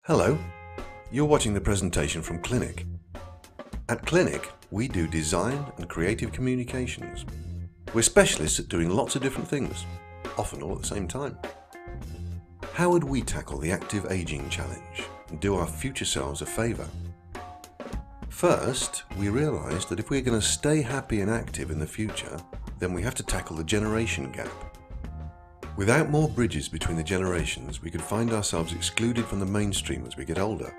Hello, you're watching the presentation from Clinic. At Clinic, we do design and creative communications. We're specialists at doing lots of different things, often all at the same time. How would we tackle the active aging challenge and do our future selves a favour? First, we realised that if we're going to stay happy and active in the future, then we have to tackle the generation gap. Without more bridges between the generations, we could find ourselves excluded from the mainstream as we get older.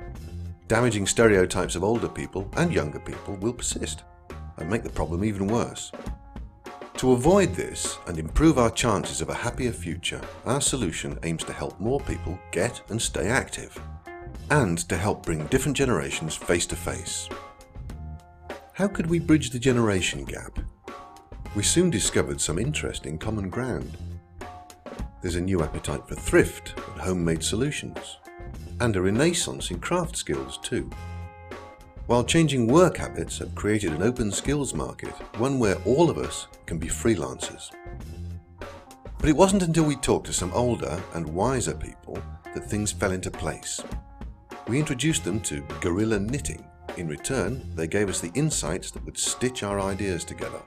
Damaging stereotypes of older people and younger people will persist and make the problem even worse. To avoid this and improve our chances of a happier future, our solution aims to help more people get and stay active, and to help bring different generations face to face. How could we bridge the generation gap? We soon discovered some interesting common ground. There's a new appetite for thrift and homemade solutions, and a renaissance in craft skills too. While changing work habits have created an open skills market, one where all of us can be freelancers. But it wasn't until we talked to some older and wiser people that things fell into place. We introduced them to guerrilla knitting. In return, they gave us the insights that would stitch our ideas together.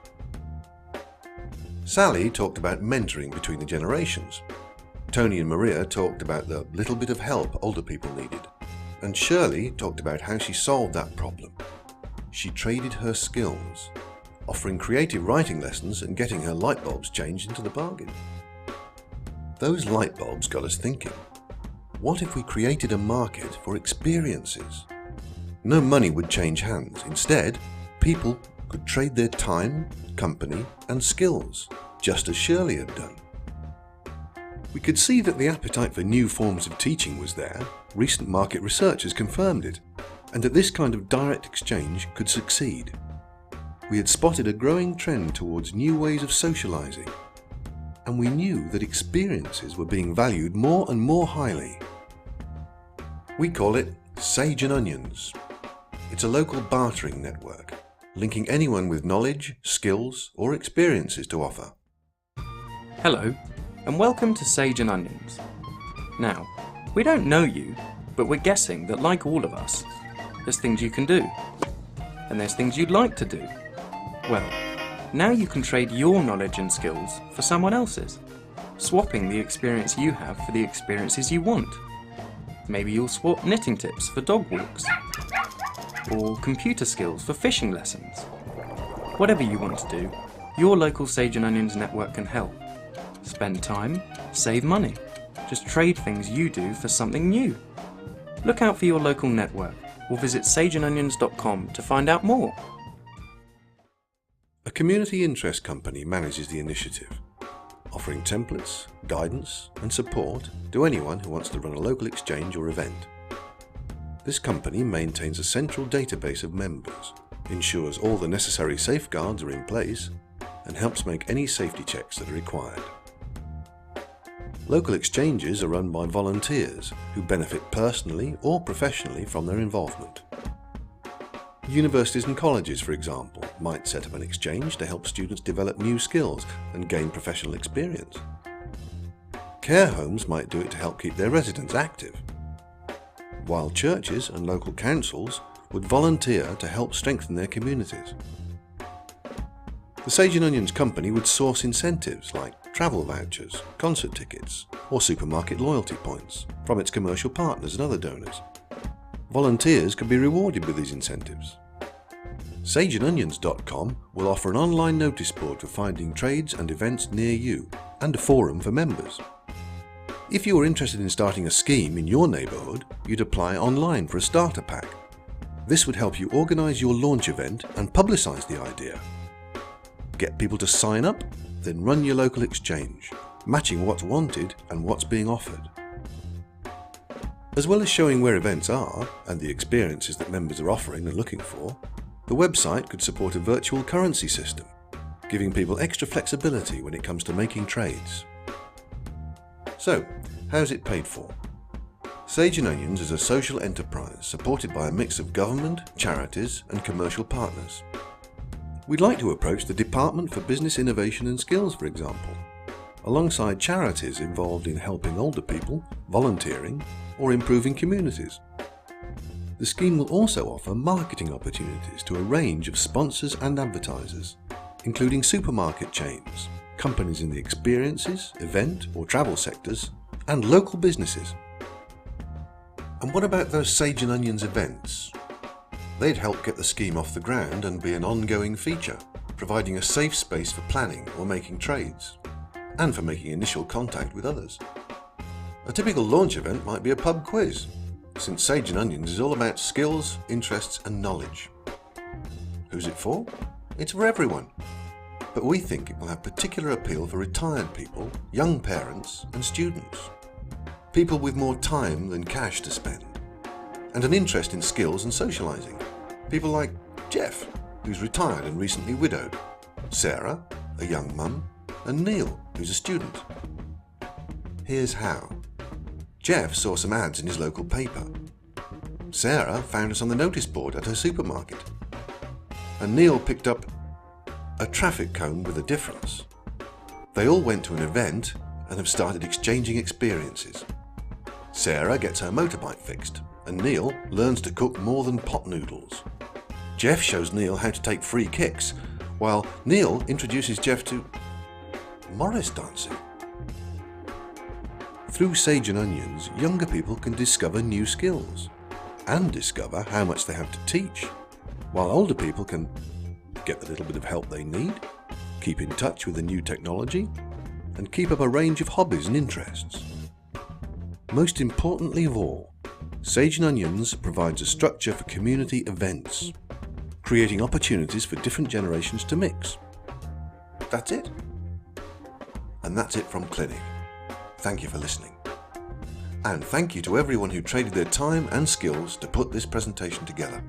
Sally talked about mentoring between the generations. Tony and Maria talked about the little bit of help older people needed. And Shirley talked about how she solved that problem. She traded her skills, offering creative writing lessons and getting her light bulbs changed into the bargain. Those light bulbs got us thinking. What if we created a market for experiences? No money would change hands. Instead, people could trade their time, company, and skills, just as Shirley had done. We could see that the appetite for new forms of teaching was there. Recent market research has confirmed it, and that this kind of direct exchange could succeed. We had spotted a growing trend towards new ways of socialising, and we knew that experiences were being valued more and more highly. We call it Sage and Onions. It's a local bartering network, linking anyone with knowledge, skills, or experiences to offer. Hello, and welcome to Sage and Onions. Now, we don't know you, but we're guessing that like all of us, there's things you can do, and there's things you'd like to do. Well, now you can trade your knowledge and skills for someone else's, swapping the experience you have for the experiences you want. Maybe you'll swap knitting tips for dog walks, or computer skills for fishing lessons. Whatever you want to do, your local Sage and Onions network can help. Spend time, save money. Just trade things you do for something new. Look out for your local network or visit sageandonions.com to find out more. A community interest company manages the initiative, offering templates, guidance, and support to anyone who wants to run a local exchange or event. This company maintains a central database of members, ensures all the necessary safeguards are in place, and helps make any safety checks that are required. Local exchanges are run by volunteers who benefit personally or professionally from their involvement. Universities and colleges, for example, might set up an exchange to help students develop new skills and gain professional experience. Care homes might do it to help keep their residents active, while churches and local councils would volunteer to help strengthen their communities. The Sage and Onions company would source incentives like travel vouchers, concert tickets, or supermarket loyalty points from its commercial partners and other donors. Volunteers could be rewarded with these incentives. sageandonions.com will offer an online notice board for finding trades and events near you, and a forum for members. If you are interested in starting a scheme in your neighbourhood, you'd apply online for a starter pack. This would help you organise your launch event and publicise the idea. Get people to sign up, then run your local exchange, matching what's wanted and what's being offered. As well as showing where events are and the experiences that members are offering and looking for, the website could support a virtual currency system, giving people extra flexibility when it comes to making trades. So, how's it paid for? Sage and Onions is a social enterprise supported by a mix of government, charities and commercial partners. We'd like to approach the Department for Business Innovation and Skills, for example, alongside charities involved in helping older people, volunteering, or improving communities. The scheme will also offer marketing opportunities to a range of sponsors and advertisers, including supermarket chains, companies in the experiences, event or travel sectors, and local businesses. And what about those Sage and Onions events? They'd help get the scheme off the ground and be an ongoing feature, providing a safe space for planning or making trades, and for making initial contact with others. A typical launch event might be a pub quiz, since Sage and Onions is all about skills, interests and knowledge. Who's it for? It's for everyone. But we think it will have particular appeal for retired people, young parents and students. People with more time than cash to spend, and an interest in skills and socialising. People like Jeff, who's retired and recently widowed, Sarah, a young mum, and Neil, who's a student. Here's how. Jeff saw some ads in his local paper. Sarah found us on the notice board at her supermarket. And Neil picked up a traffic cone with a difference. They all went to an event and have started exchanging experiences. Sarah gets her motorbike fixed, and Neil learns to cook more than pot noodles. Jeff shows Neil how to take free kicks, while Neil introduces Jeff to Morris dancing. Through Sage and Onions, younger people can discover new skills and discover how much they have to teach, while older people can get the little bit of help they need, keep in touch with the new technology, and keep up a range of hobbies and interests. Most importantly of all, Sage and Onions provides a structure for community events, creating opportunities for different generations to mix. That's it. And that's it from Clinic. Thank you for listening. And thank you to everyone who traded their time and skills to put this presentation together.